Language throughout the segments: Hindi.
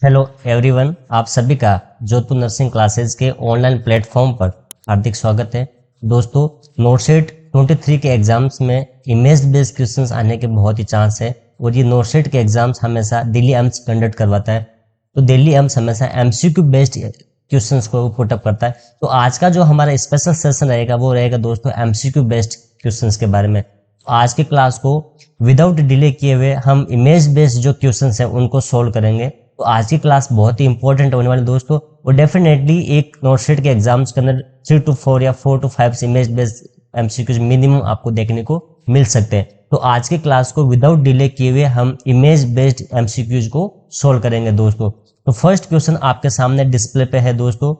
हेलो एवरीवन, आप सभी का जोधपुर नर्सिंग क्लासेस के ऑनलाइन प्लेटफॉर्म पर हार्दिक स्वागत है। दोस्तों, नोटसेट 23 के एग्जाम्स में इमेज बेस्ड क्वेश्चंस आने के बहुत ही चांस है और ये नोटसेट के एग्जाम्स हमेशा दिल्ली एम्स कंडक्ट करवाता है। तो दिल्ली एम्स हमेशा एमसीक्यू बेस्ड क्वेश्चंस को पुटअप करता है। तो आज का जो हमारा स्पेशल सेशन रहेगा वो रहेगा दोस्तों एमसीक्यू बेस्ड क्वेश्चंस के बारे में। आज के क्लास को विदाउट डिले किए हुए हम इमेज बेस्ड जो क्वेश्चंस हैं उनको सोल्व करेंगे। तो आज की क्लास बहुत ही इंपॉर्टेंट होने वाली दोस्तों, और डेफिनेटली एक नोटसेट के एग्जाम्स के अंदर 3 to 4 या 4 to 5 image based MCQs minimum आपको देखने को मिल सकते हैं। तो आज की क्लास को विदाउट डिले किए हुए हम इमेज बेस्ड एमसीक्यूज को सोल्व करेंगे दोस्तों। तो फर्स्ट क्वेश्चन आपके सामने डिस्प्ले पे है दोस्तों,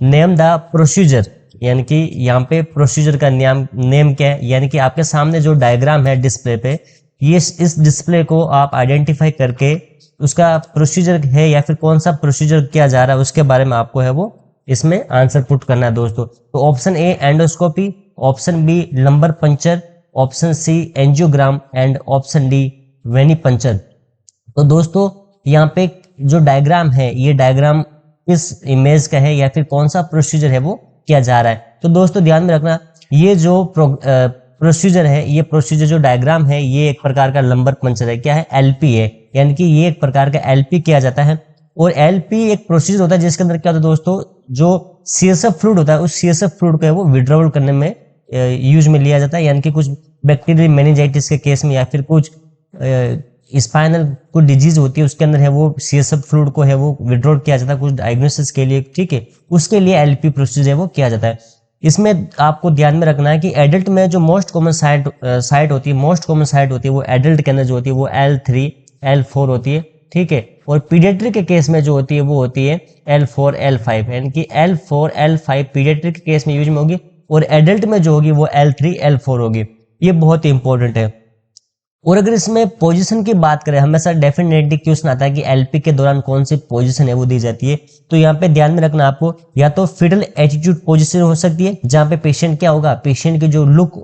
नेम द प्रोसीजर, यानी कि यहाँ पे प्रोसीजर का नेम क्या है, यानी कि आपके सामने जो डायग्राम है डिस्प्ले पे, ये इस डिस्प्ले को आप आइडेंटिफाई करके उसका प्रोसीजर है या फिर कौन सा प्रोसीजर किया जा रहा है उसके बारे में आपको है वो इसमें आंसर पुट करना है दोस्तों। तो option A endoscopy, option B lumbar puncture, option C angiogram and option D venipuncture. तो दोस्तों यहाँ पे जो डायग्राम है ये डायग्राम किस इमेज का है या फिर कौन सा प्रोसीजर है वो किया जा रहा है। तो दोस्तों ध्यान में रखना, ये जो प्रोसीजर है, ये प्रोसीजर जो डायग्राम है ये एक प्रकार का लंबर पंचर है। क्या है? एलपी है, यानी कि ये एक प्रकार का एलपी किया जाता है। और एलपी एक प्रोसीजर होता है जिसके अंदर क्या होता है दोस्तों, जो सीएसएफ फ्लूइड होता है उस सीएसएफ फ्लूइड को है वो विड्रॉवल करने में यूज में लिया जाता है। यानी कि कुछ बैक्टीरियल मेनिंजाइटिस के केस में या फिर कुछ स्पाइनल कुछ डिजीज होती है उसके अंदर है वो सीएसएफ फ्लूइड को है वो विड्रॉल किया जाता है कुछ डायग्नोसिस के लिए, ठीक है, उसके लिए एलपी प्रोसीजर है वो किया जाता है। इसमें आपको ध्यान में रखना है कि एडल्ट में जो मोस्ट कॉमन साइट होती है, मोस्ट कॉमन साइट होती है वो एडल्ट के अंदर जो होती है वो L3 L4 होती है, ठीक है। और पीडियाट्रिक के केस में जो होती है वो होती है L4 L5, यानी कि L4 L5 पीडियाट्रिक के केस में यूज में होगी और एडल्ट में जो होगी वो L3 L4 होगी। ये बहुत ही इंपॉर्टेंट है। और अगर इसमें पोजीशन की बात करें, हमेशा डेफिनेटली क्वेश्चन आता है कि एलपी के दौरान कौन सी पोजीशन है वो दी जाती है। तो यहाँ पे ध्यान में रखना आपको, या तो फिटल एटीट्यूड पोजीशन हो सकती है जहाँ पे पेशेंट क्या होगा, पेशेंट की जो लुक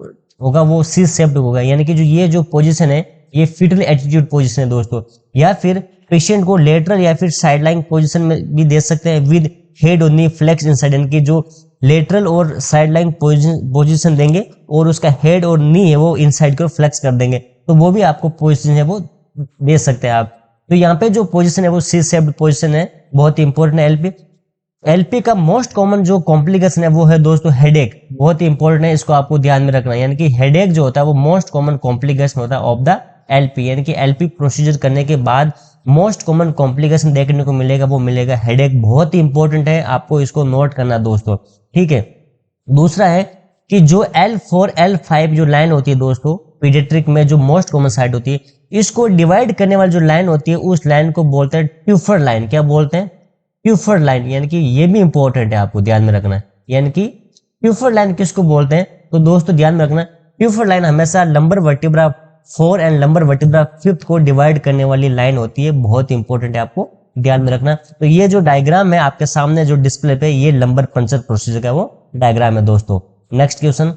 होगा वो सी शेप्ड होगा, यानी कि जो ये जो पोजीशन है ये फिटल एटीट्यूड पोजीशन है दोस्तों। या फिर पेशेंट को लेटरल या फिर साइडलाइन पोजीशन में भी दे सकते हैं विद हेड और नी फ्लेक्स इनसाइड, यानी कि जो लेटरल और साइडलाइन पोजीशन देंगे और उसका हेड और नी है वो इनसाइड को फ्लेक्स कर देंगे, तो वो भी आपको पोजीशन है वो दे सकते हैं आप। तो यहाँ पे जो पोजीशन है वो सी शेप्ड पोजीशन है, बहुत ही इंपॉर्टेंट है एलपी। एलपी का मोस्ट कॉमन जो कॉम्प्लिकेशन है वो है दोस्तों हेडेक, बहुत ही इंपॉर्टेंट है, इसको आपको ध्यान में रखना है। यानी कि हेडेक जो होता है वो मोस्ट कॉमन कॉम्प्लिकेशन होता है ऑफ द एलपी, यानी कि एलपी प्रोसीजर करने के बाद मोस्ट कॉमन कॉम्प्लिकेशन देखने को मिलेगा वो मिलेगा हेडेक। बहुत ही इंपॉर्टेंट है, आपको इसको नोट करना दोस्तों, ठीक है। दूसरा है कि जो L4 L5 जो लाइन होती है दोस्तों पीडियाट्रिक में जो मोस्ट कॉमन साइट होती है, इसको डिवाइड करने वाली जो लाइन होती है उस लाइन को बोलते हैं ट्यूफर लाइन। क्या बोलते हैं? ट्यूफर लाइन, यानी कि ये भी इंपॉर्टेंट है, आपको ध्यान में रखना है। यानी कि ट्यूफर लाइन किसको बोलते हैं? तो दोस्तों ध्यान में रखना, ट्यूफर लाइन हमेशा lumbar vertebra 4 and lumbar vertebra 5 को डिवाइड करने वाली लाइन होती है, बहुत इंपॉर्टेंट है, आपको ध्यान में रखना। तो ये जो डायग्राम है आपके सामने जो डिस्प्ले पे, ये लंबर पंचर प्रोसीजर का वो डायग्राम है दोस्तों। Next question,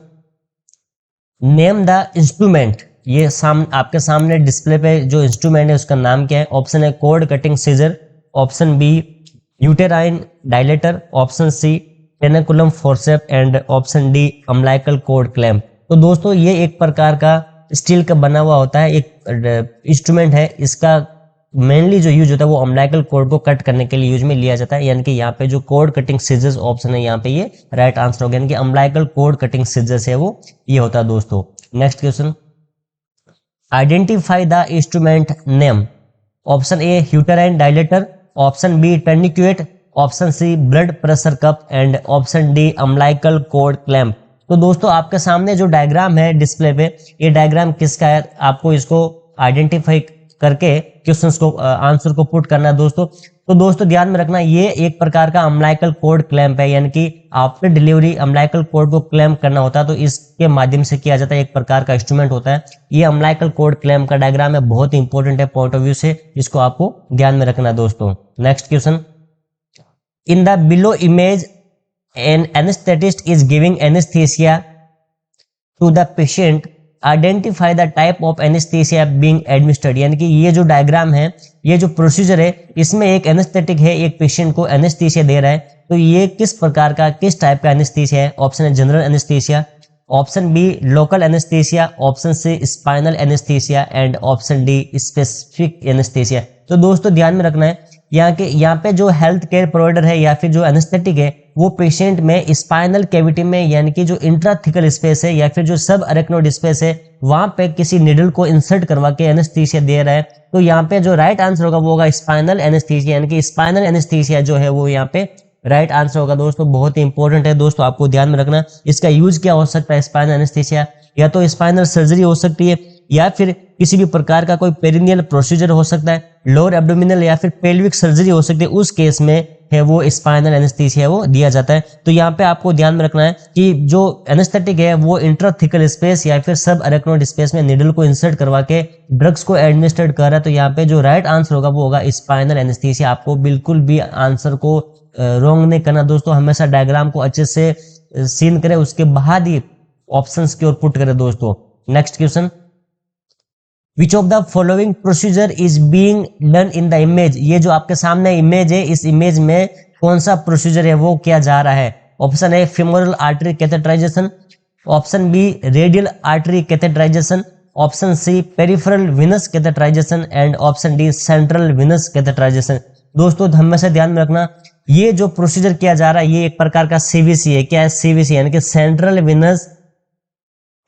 name the instrument. ये आपके सामने डिस्प्ले पे जो इंस्ट्रूमेंट है उसका नाम क्या है? ऑप्शन है cord cutting scissor, option B uterine dilator, option C tenaculum forcep and option D umbilical cord clamp. तो दोस्तों ये एक प्रकार का स्टील का बना हुआ होता है एक इंस्ट्रूमेंट है, इसका मेनली जो यूज होता है वो अम्बिलिकल कोड को कट करने के लिए यूज में लिया जाता है। यानी कि यहाँ पे जो कोड कटिंग सीजर्स ऑप्शन है यहाँ पे ये राइट आंसर हो गया, यानी कि अम्बिलिकल कोड कटिंग सीजर्स है वो ये होता है दोस्तों। Next question, identify the instrument name. Option A uterine dilator, option B tourniquet, option C blood pressure cup and option D umbilical cord clamp. तो दोस्तों आपके सामने जो डायग्राम है डिस्प्ले पे, ये डायग्राम किसका है, आपको इसको आइडेंटिफाई करके क्वेश्चंस को आंसर को पुट करना है दोस्तों। तो दोस्तों ध्यान में रखना, ये एक प्रकार का अम्बिलिकल कोड क्लैंप है, यानी कि आफ्टर डिलीवरी अम्बिलिकल कोड को क्लैंप करना होता है तो इसके माध्यम से किया जाता है, एक प्रकार का इंस्ट्रूमेंट होता है। ये अम्बिलिकल कोड क्लैंप का डायग्राम है, बहुत इंपॉर्टेंट है पॉइंट ऑफ व्यू से, इसको आपको ध्यान में रखना है दोस्तों। Next question, in the below image an anaesthetist is giving anaesthesia to the patient identify the type of anaesthesia being administered, यानी कि ये जो डायग्राम है, ये जो प्रोसीजर है, इसमें एक एनेस्थेटिक है, एक पेशेंट को एनेस्थीसिया दे रहा है, तो ये किस प्रकार का, किस टाइप का एनेस्थीसिया है? ऑप्शन है general anaesthesia, option B local anaesthesia, option C spinal anaesthesia and option D specific anaesthesia. तो दोस्तों ध्यान में रखना है, यहाँ पे जो हेल्थ केयर प्रोवाइडर है या फिर जो एनेस्थेटिक है, वो पेशेंट में स्पाइनल कैविटी में, यानी कि जो इंट्राथिकल स्पेस है या फिर जो सब अरेक्नोइड स्पेस है, वहां पे किसी निडल को इंसर्ट करवा के एनेस्थीसिया दे रहा है। तो यहाँ पे जो राइट आंसर होगा वो होगा स्पाइनल एनेस्थीसिया, यानी कि स्पाइनल एनेस्थीसिया जो है वो यहाँ पे राइट आंसर होगा। दोस्तों बहुत ही इंपॉर्टेंट है दोस्तों, आपको ध्यान में रखना। इसका यूज क्या हो सकता है स्पाइनल एनेस्थीसिया? या तो स्पाइनल सर्जरी हो सकती है, या फिर किसी भी प्रकार का कोई पेरिनियल प्रोसीजर हो सकता है, लोअर एब्डोमिनल या फिर पेल्विक सर्जरी हो सकती है, उस केस में है वो स्पाइनल एनेस्थीसिया वो दिया जाता है। तो यहाँ पे आपको ध्यान में रखना है कि जो एनेस्थेटिक है वो इंट्राथिकल स्पेस या फिर सब अरेक्नोइड स्पेस में निडल को इंसर्ट करवा के ड्रग्स को एडमिनिस्ट्रेट कर रहा है। तो यहाँ पे जो राइट आंसर होगा वो होगा स्पाइनल एनेस्थीसिया। आपको बिल्कुल भी आंसर को रॉन्ग नहीं करना दोस्तों, हमेशा डायग्राम को अच्छे से सीन करें, उसके बाद ही ऑप्शंस की ओर पुट करें दोस्तों। Next question, which of the following procedure is being done in the image? ये जो आपके सामने इमेज है, इस इमेज में कौन सा प्रोसीजर है वो किया जा रहा है? Option A femoral artery catheterisation, option B radial artery catheterisation, option C peripheral venous catheterisation and option D central venous catheterisation. दोस्तों हमेशा ध्यान में रखना, ये जो प्रोसीजर किया जा रहा है ये एक प्रकार का सीवीसी है। क्या है? सीवीसी, यानी कि सेंट्रल विनस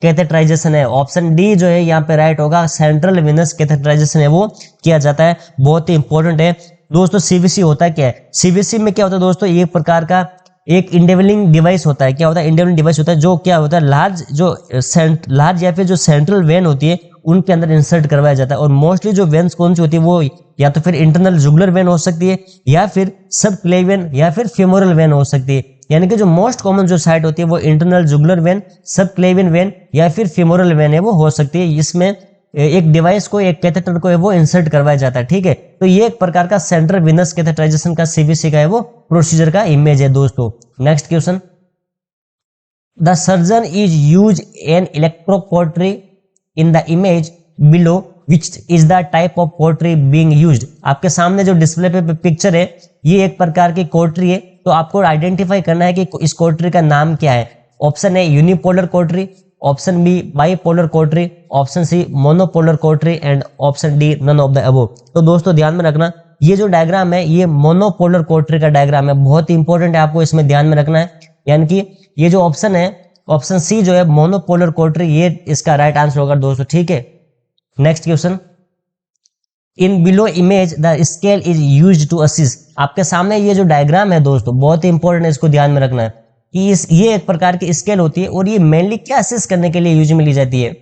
कैथेटराइजेशन है। ऑप्शन डी जो है यहाँ पे राइट होगा, सेंट्रल विनस कैथेटराइजेशन है वो किया जाता है। बहुत ही इंपॉर्टेंट है दोस्तों। सीवीसी होता है क्या है? सीवीसी में क्या होता है दोस्तों, एक प्रकार का एक इंडेवलिंग डिवाइस होता है। क्या होता है? इंडेवलिंग डिवाइस होता है, जो क्या होता है लार्ज या फिर जो सेंट्रल वेन होती है उनके अंदर इंसर्ट करवाया जाता है। और मोस्टली जो वेन्स कौन सी होती है वो या तो फिर इंटरनल जुगुलर वेन हो सकती है, या फिर सब क्लेवियन या फिर फेमोरल वेन हो सकती है। यानी कि जो मोस्ट कॉमन जो साइट होती है वो इंटरनल जुगुलर वेन, सब क्लेवियन वेन या फिर फेमोरल वेन है वो हो सकती है। इसमें एक डिवाइस को, एक कैथेटर को है वो इंसर्ट करवाया जाता है। ठीक है, तो ये एक प्रकार का सेंट्रल विनस कैथेटराइजेशन का सीवीसी का है वो प्रोसीजर का इमेज है दोस्तों। Next question, the surgeon is use an electrocautery in the image below which is the type of cautery being used. आपके सामने जो डिस्प्ले पे पिक्चर है ये एक प्रकार की कोर्ट्री है, तो आपको आइडेंटिफाई करना है कि इस कोर्ट्री का नाम क्या है। Option A unipolar cautery, option B bipolar cautery, option C monopolar cautery and option D none of the above. तो दोस्तों ध्यान में रखना, ये जो डायग्राम है ये मोनोपोलर कोर्ट्री का डायग्राम है। बहुत ही इंपॉर्टेंट है, आपको इसमें ध्यान में रखना है। यानी कि ये जो ऑप्शन है, ऑप्शन सी जो है मोनोपोलर कोर्ट्री, ये इसका राइट आंसर होगा दोस्तों। ठीक है, next question, in below image the scale is used to assist. आपके सामने ये जो डायग्राम है दोस्तों बहुत ही इंपॉर्टेंट है, इसको ध्यान में रखना है कि ये एक प्रकार की स्केल होती है और ये मेनली क्या असिस्ट करने के लिए यूज में ली जाती है।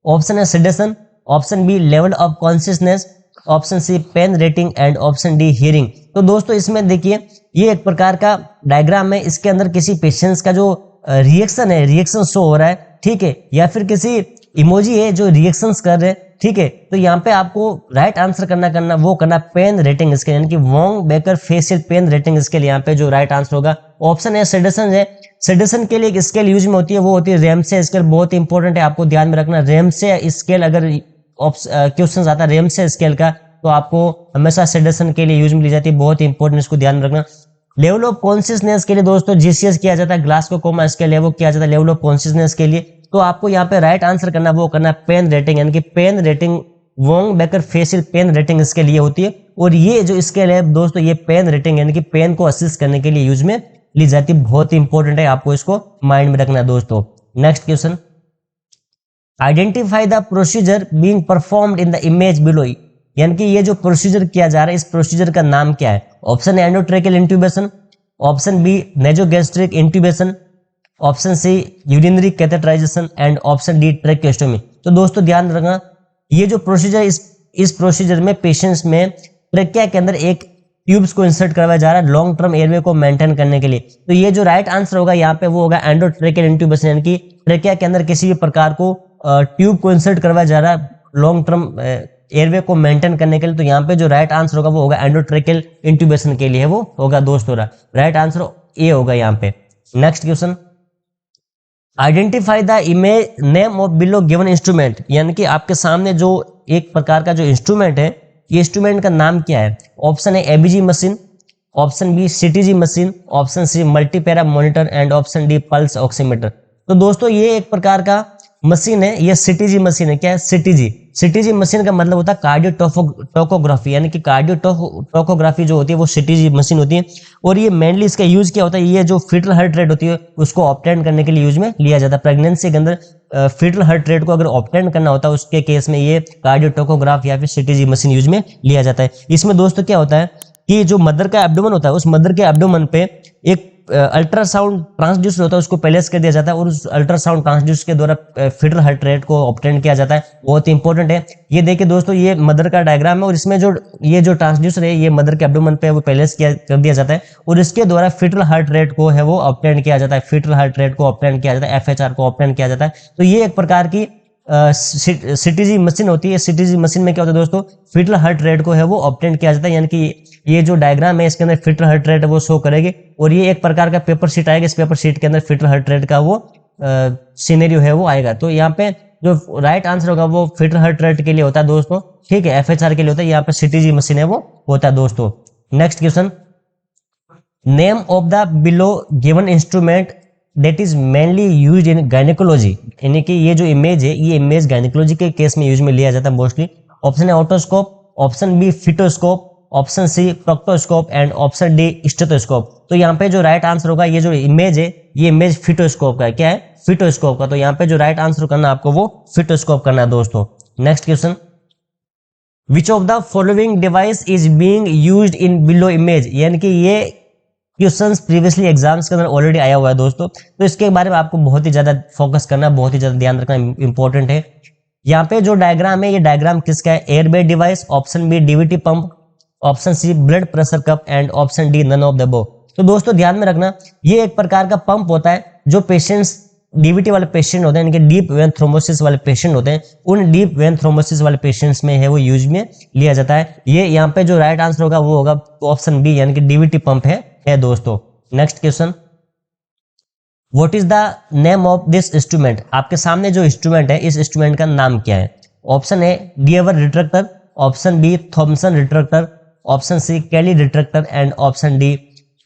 ऑप्शन है sedation, option B level of consciousness, option C pain rating and option D hearing. तो दोस्तों इसमें देखिए ये एक प्रकार का डायग्राम है, इसके अंदर किसी पेशेंट्स का जो रिएक्शन है, रिएक्शन शो हो रहा है। ठीक है, या फिर किसी इमोजी है जो रिएक्शंस कर रहे हैं। ठीक है, तो यहाँ पे आपको राइट आंसर करना पेन रेटिंग स्केल, यानी कि Wong Baker facial pain rating scale. यहाँ पे जो राइट आंसर होगा ऑप्शन है सेडेशन है। सेडेशन के लिए एक स्केल यूज में होती है, वो होती है रेमसे स्केल। बहुत इंपॉर्टेंट है, आपको ध्यान में रखना। रेमसे स्केल अगर क्वेश्चन आता है रेमसे स्केल का, तो आपको हमेशा सेडेशन के लिए यूज में ली जाती है। बहुत इंपॉर्टेंट, इसको ध्यान में रखना। लेवल ऑफ कॉन्शियसनेस के लिए दोस्तों जीसीएस किया जाता है, ग्लासगो कोमा स्केल है वो किया जाता है लेवल ऑफ कॉन्शियसनेस के लिए। तो आपको यहाँ पे राइट आंसर करना वो करना पेन रेटिंग, यानी कि pain rating Wong Baker facial pain rating इसके लिए होती है। और ये जो स्केल है दोस्तों, ये पेन रेटिंग यानी कि पेन को असिस्ट करने के लिए यूज में ली जाती है। बहुत ही इंपॉर्टेंट है, आपको इसको माइंड में रखना है दोस्तों। Next question, identify the procedure being performed in the image below. यानी कि ये जो प्रोसीजर किया जा रहा है इस प्रोसीजर का नाम क्या है। Option A endotracheal intubation, option B nasogastric intubation, option C urinary catheterisation and option D tracheostomy. तो दोस्तों ध्यान रखना, ये जो प्रोसीजर इस प्रोसीजर में पेशेंट्स में ट्रेकिया के अंदर एक ट्यूब्स को इंसर्ट करवाया जा रहा है लॉन्ग टर्म एयरवे को मेंटेन करने के लिए। तो ये जो राइट आंसर होगा यहाँ पे वो होगा एंडोट्रेकियल इंट्यूबेशन, यानी कि ट्रेकिया के अंदर किसी भी प्रकार को ट्यूब को इंसर्ट करवाया जा रहा है लॉन्ग टर्म एयरवे को मेंटेन करने के लिए। तो यहाँ पे जो राइट आंसर होगा वो होगा एंडोट्रेकियल इंट्यूबेशन के लिए वो होगा दोस्तों। राइट आंसर ए होगा यहाँ पे। Next question, identify the image name of below given instrument, यानी कि आपके सामने जो एक प्रकार का जो इंस्ट्रूमेंट है, ये इंस्ट्रूमेंट का नाम क्या है? Option A ABG machine, option B CTG machine, option C multipara monitor and option D pulse oximeter. तो दोस्तों ये एक प्रकार का मशीन है, ये सीटीजी मशीन है। क्या है? सीटीजी। सीटीजी मशीन का मतलब होता है कार्डियोटोकोग्राफी, यानी कि कार्डियोटोकोग्राफी जो होती है वो सीटीजी मशीन होती है। और ये मेनली इसका यूज क्या होता है? ये जो फीटल हार्ट रेट होती है उसको ऑब्टेन करने के लिए यूज में लिया जाता है। प्रेगनेंसी के अंदर फीटल हार्ट रेट को अगर ऑब्टेन करना होता है उसके केस में ये कार्डियोटोकोग्राफ या फिर सीटीजी मशीन यूज में लिया जाता है। इसमें दोस्तों क्या होता है कि जो मदर का एब्डोमेन होता है, उस मदर के एब्डोमेन पे एक अल्ट्रासाउंड ट्रांसड्यूसर होता है, उसको प्लेस कर दिया जाता है और उस अल्ट्रासाउंड ट्रांसड्यूसर के द्वारा फीटल हार्ट रेट को ऑब्टेन किया जाता है। बहुत ही इंपॉर्टेंट है। ये देखिए दोस्तों, ये मदर का डायग्राम है और इसमें जो ये जो ट्रांसड्यूसर है ये मदर के एब्डोमेन पे वो प्लेस कर दिया जाता है और इसके द्वारा फीटल हार्ट रेट को है वो ऑब्टेन किया जाता है। फीटल हार्ट रेट को ऑब्टेन किया जाता है, एफएचआर को ऑब्टेन किया जाता है। तो ये एक प्रकार की सीटीजी मशीन होती है। सीटीजी मशीन में क्या होता है दोस्तों? फीटल हार्ट रेट को है वो ऑब्टेन किया जाता है, यानी कि ये जो डायग्राम है इसके अंदर फीटल हार्ट रेट वो शो करेगी और ये एक प्रकार का पेपर शीट आएगा। इस पेपर शीट के अंदर फीटल हार्ट रेट का वो सिनेरियो है वो आएगा। तो यहाँ पे जो राइट आंसर होगा वो फीटल हार्ट रेट के लिए होता है दोस्तों, ठीक है, एफएचआर के लिए होता है। यहाँ पे सीटीजी मशीन है वो होता है दोस्तों। Next question, name of the below given instrument that is mainly used in gynaecology, यानी कि ये जो इमेज है ये इमेज गायनेकोलॉजी के केस में यूज में लिया जाता है मोस्टली। ऑप्शन है otoscope, option B fetoscope, option C proctoscope and option D stethoscope. तो यहाँ पे जो राइट आंसर होगा, ये जो इमेज है ये इमेज फिटोस्कोप का है। क्या है? फिटोस्कोप का। तो यहाँ पे जो राइट आंसर करना है आपको वो फिटोस्कोप करना है दोस्तों। Next question, which of the following device is being used in below image, यानी कि ये क्वेश्चंस प्रीवियसली एग्जाम्स के अंदर ऑलरेडी आया हुआ है दोस्तों, तो इसके बारे में आपको बहुत ही ज्यादा फोकस करना, बहुत ही ज्यादा ध्यान रखना इंपॉर्टेंट है। यहाँ पे जो डायग्राम है ये डायग्राम किसका है? Airbed device, option B DVT pump, option C blood pressure cup and option D none of the above. तो दोस्तों ध्यान में रखना, ये एक प्रकार का पंप होता है जो पेशेंट्स डीवीटी वाले पेशेंट होते हैं, इनके डीप वेन थ्रोम्बोसिस वाले पेशेंट होते हैं, उन डीप वेन थ्रोम्बोसिस वाले पेशेंट्स में है वो यूज में लिया जाता है। ये यहाँ पे जो राइट आंसर होगा वो होगा ऑप्शन बी, यानी कि डीवीटी पंप है दोस्तों। Next question, what is the name of this instrument, आपके सामने जो इंस्ट्रूमेंट है इस इंस्ट्रूमेंट का नाम क्या है? Option A Deaver retractor, option B Thomson retractor, option C Kelly retractor and option D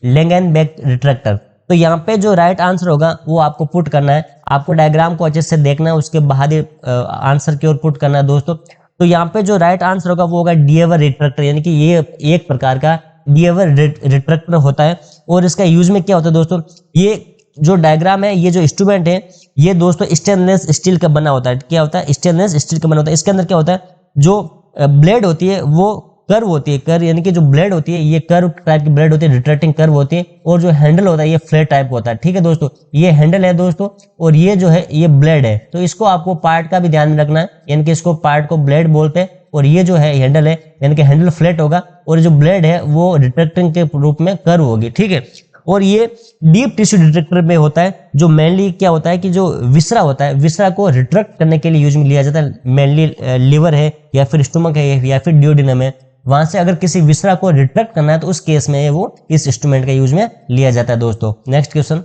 Langenbeck retractor. तो यहाँ पे जो राइट आंसर होगा वो आपको पुट करना है, आपको डायग्राम को अच्छे से देखना है, उसके बाद आंसर की ओर पुट करना है दोस्तों। तो यहाँ पे जो राइट आंसर होगा वो होगा डीएवर रिट्रैक्टर, यानी कि ये एक प्रकार का डीएवर रिट्रैक्टर होता है। और इसका यूज में क्या होता है दोस्तों? ये जो डायग्राम है, ये जो इंस्ट्रूमेंट है ये दोस्तों स्टेनलेस स्टील का बना होता है। क्या होता है? स्टेनलेस स्टील का बना होता है। इसके अंदर क्या होता है? जो ब्लेड होती है वो कर्व होती है, कर्व यानी कि जो ब्लेड होती है ये कर्व टाइप की ब्लेड होती है, रिट्रैक्टिंग कर्व होती है। और जो हैंडल होता है ये फ्लैट टाइप होता है, ठीक है दोस्तों। ये हैंडल है दोस्तों और ये जो है ये ब्लेड है। तो इसको आपको पार्ट का भी ध्यान में रखना है, यानी कि इसको पार्ट को ब्लेड बोलते हैं और ये जो है हैंडल है, यानी कि हैंडल फ्लैट होगा और जो ब्लेड है वो रिट्रैक्टिंग के रूप में कर्व होगी, ठीक है। और ये डीप टिश्यू डिटेक्टर में होता है, जो मेनली क्या होता है कि जो विसरा होता है, विसरा को रिट्रैक्ट करने के लिए यूज में लिया जाता है। मेनली लिवर है या फिर स्टोमक है या फिर ड्यूडेनम है, वहां से अगर किसी विसरा को रिट्रैक्ट करना है तो उस केस में वो इस इंस्ट्रूमेंट का यूज में लिया जाता है दोस्तों। Next question,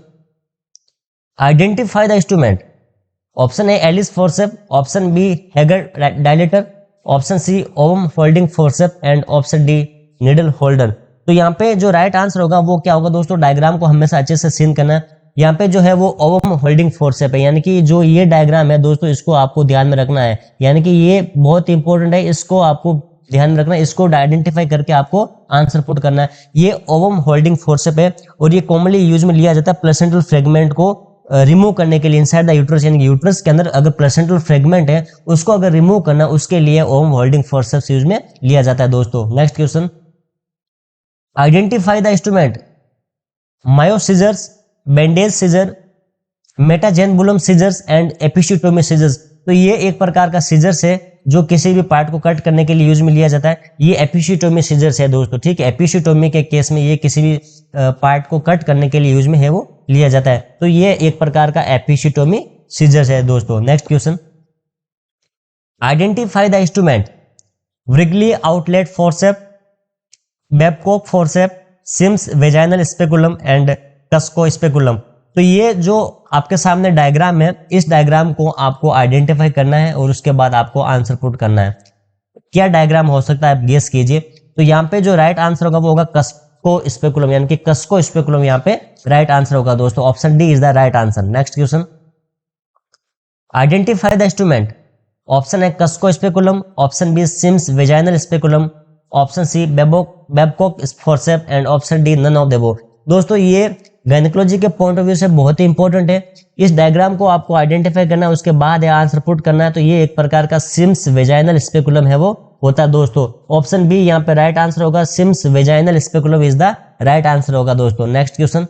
identify the instrument. Option A Allis forcep, option B Hegar dilator, option C ovum holding forcep and option D needle holder. तो यहाँ पे जो राइट आंसर होगा वो क्या होगा दोस्तों? डायग्राम को हमेशा अच्छे से सीन करना है। यहाँ पे जो है वो ओवम होल्डिंग फोर्सेप है, यानी कि जो ये डायग्राम है दोस्तों इसको आपको ध्यान में रखना है, यानी कि ये बहुत इंपॉर्टेंट है, इसको आपको ध्यान में रखना है, इसको आइडेंटिफाई करके आपको आंसर पुट करना है। ये ओवम होल्डिंग फोर्सेप है और ये कॉमनली यूज में लिया जाता है प्लेसेंटल फ्रेगमेंट को रिमूव करने के लिए इनसाइड द यूट्रस, यानी यूट्रस के अंदर अगर प्लेसेंटल फ्रेगमेंट है उसको अगर रिमूव करना उसके लिए ओवम होल्डिंग फोर्सेप्स यूज में लिया जाता है दोस्तों। Next question, identify the instrument. Mayo scissors, bandage scissor, Metzenbaum scissors and episiotomy scissors. तो ये एक प्रकार का सीजर्स है जो किसी भी पार्ट को कट करने के लिए यूज में लिया जाता है। ये एपिसिटोमी सीजर्स है दोस्तों, ठीक है। एपिसिटोमी के केस में ये किसी भी पार्ट को कट करने के लिए यूज में है वो लिया जाता है। तो ये एक प्रकार का एपिसिटोमी सीजर्स है दोस्तों। Next question, identify the instrument. Wrigley outlet forcep, Babcock forcep, Sims vaginal speculum and Cusco speculum. तो ये जो आपके सामने डायग्राम है, इस डायग्राम को आपको आइडेंटिफाई करना है और उसके बाद आपको आंसर पुट करना है। क्या डायग्राम हो सकता है आप गेस कीजिए। तो यहाँ पे जो राइट आंसर होगा वो होगा कस्को स्पेकुलम, यानी कि कस्को स्पेकुलम यहाँ पे राइट आंसर होगा दोस्तों। Option D is the right answer. Next question, identify the instrument. Option है Cusco speculum, option B Sims vaginal speculum, option C Babcock forcep and option D none of the above. दोस्तों ये गायनेकोलॉजी के पॉइंट ऑफ व्यू से बहुत ही इंपॉर्टेंट है। इस डायग्राम को आपको आइडेंटिफाई करना है, उसके बाद आंसर पुट करना है। तो ये एक प्रकार का सिम्स वेजाइनल स्पेकुलम है वो होता है दोस्तों। ऑप्शन बी यहाँ पे राइट आंसर होगा, Sims vaginal speculum is the right answer होगा दोस्तों। Next question,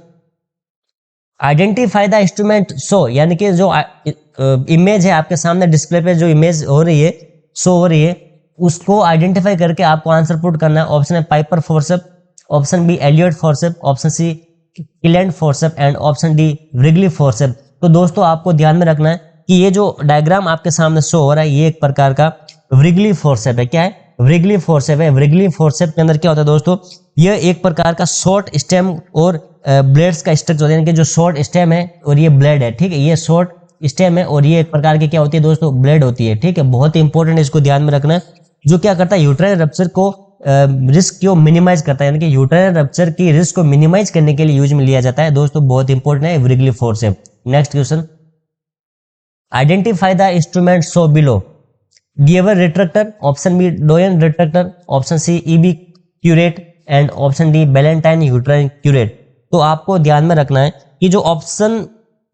identify the instrument show, यानी कि जो इमेज है आपके सामने डिस्प्ले पे जो इमेज हो रही है, शो हो रही है, उसको आइडेंटिफाई करके आपको आंसर पुट करना है। ऑप्शन है Piper forcep, option B Elliot forcep, option C Kielland forcep and option D Wrigley forcep. तो दोस्तों आपको ध्यान में रखना है कि ये जो डायग्राम आपके सामने शो हो रहा है ये एक प्रकार का व्रिगली फोर्सेप है। क्या है? व्रिगली फोर्सेप है। व्रिगली फोर्सेप के अंदर क्या होता है दोस्तों, ये एक प्रकार का शॉर्ट स्टेम और ब्लेड्स का स्ट्रक्चर होता है, यानी कि जो शॉर्ट स्टेम है और ये ब्लेड है, ठीक है, ये शॉर्ट स्टेम है और ये एक प्रकार की क्या होती है दोस्तों, ब्लेड होती है, ठीक है। बहुत ही इंपॉर्टेंट है, इसको ध्यान में रखना है। जो क्या करता है, यूट्राइन रप्चर को रिस्क को मिनिमाइज करता है, यानी कि यूट्राइन रप्चर की रिस्क को मिनिमाइज करने के लिए यूज में लिया जाता है दोस्तों। बहुत इंपॉर्टेंट है Wrigley forcep. Next question, identify the instrument show below. गिवर retractor, option B Doyen retractor, option C EB curette and option D Ballantyne uterine curette. तो आपको ध्यान में रखना है कि जो ऑप्शन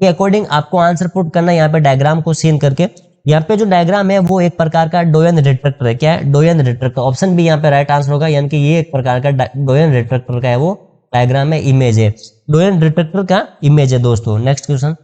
के अकॉर्डिंग आपको आंसर पुट करना है। यहाँ पे डायग्राम को सीन करके, यहाँ पे जो डायग्राम है वो एक प्रकार का डोयन रिट्रैक्टर है। क्या है? डोयन रिट्रैक्टर। ऑप्शन बी यहाँ पे राइट आंसर होगा, यानी कि ये एक प्रकार का डोयन रिट्रैक्टर का है वो डायग्राम है, इमेज है, डोयन रिट्रैक्टर का इमेज है दोस्तों। Next question,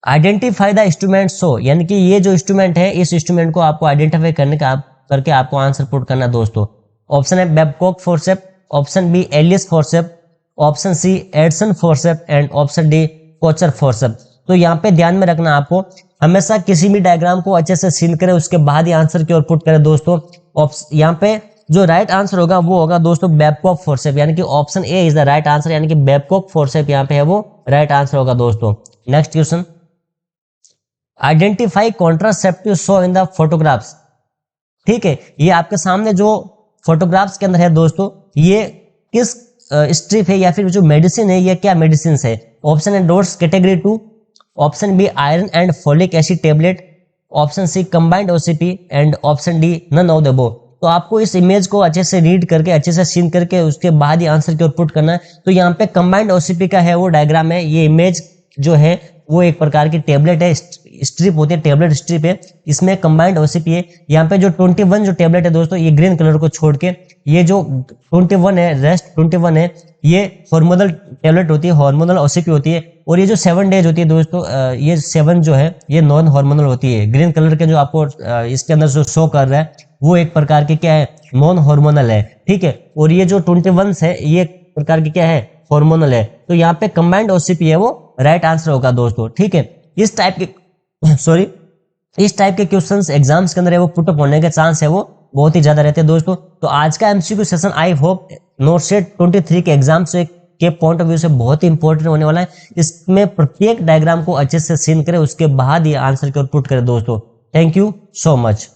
identify the instrument show, यानी कि ये जो इंस्ट्रूमेंट है इस इंस्ट्रूमेंट को आपको आइडेंटिफाई करके आपको आंसर पुट करना दोस्तों। ऑप्शन है Babcock forcep, option B Allis forcep, option C Adson forcep and option D Kocher forcep. तो यहाँ पे ध्यान में रखना, आपको हमेशा किसी भी डायग्राम को अच्छे से सीन करें, उसके बाद ही आंसर की ओर पुट करें दोस्तों। यहाँ पे जो राइट आंसर होगा वो होगा दोस्तों बेबकॉक फोर्सेप, यानी कि option A is the right answer, यानी कि बेबकॉक फोर्सेप यहाँ पे है वो राइट आंसर होगा दोस्तों। Next question, identify contraceptive show in the photographs. ठीक है, ये आपके सामने जो फोटोग्राफ्स के अंदर है दोस्तों, ये किस स्ट्रिप है या फिर जो मेडिसिन है, ये क्या मेडिसिन है। ऑप्शन है DOTS category 2, option B iron and folic acid tablet, option C combined OCP and option D none of the above. तो आपको इस इमेज को अच्छे से रीड करके, अच्छे से सीन करके उसके बाद ही आंसर की ओर पुट करना है। तो यहाँ पे कंबाइंड ओसीपी का है वो डायग्राम है। ये इमेज जो है वो एक प्रकार की टेबलेट है, स्ट्रिप होती है, टेबलेट स्ट्रिप है, इसमें कंबाइंड ओसीपी है। यहाँ पे जो 21 जो टेबलेट है दोस्तों, ये ग्रीन कलर को छोड़ के ये जो 21 है, रेस्ट 21 है, ये हार्मोनल टेबलेट होती है, हार्मोनल ओसीपी होती है। और ये जो 7 डेज होती है दोस्तों, ये 7 जो है ये नॉन हार्मोनल होती है। ग्रीन कलर के जो आपको इसके अंदर जो शो कर रहा है वो एक प्रकार की क्या है, नॉन हार्मोनल है, ठीक है। और ये जो 21 है ये एक प्रकार की क्या है, हार्मोनल है। तो यहाँ पे कंबाइंड ओसीपी है वो राइट आंसर होगा दोस्तों, ठीक है। इस टाइप के क्वेश्चंस एग्जाम्स के अंदर है वो पुट अप होने के चांस है वो बहुत ही ज्यादा रहते हैं दोस्तों। तो आज का एमसीक्यू सेशन आई होप नोटसेट 23 के एग्जाम से के पॉइंट ऑफ व्यू से बहुत ही इंपॉर्टेंट होने वाला है। इसमें प्रत्येक डायग्राम को अच्छे से सीन करें, उसके बाद ये आंसर की ओर पुट करें दोस्तों। Thank you so much.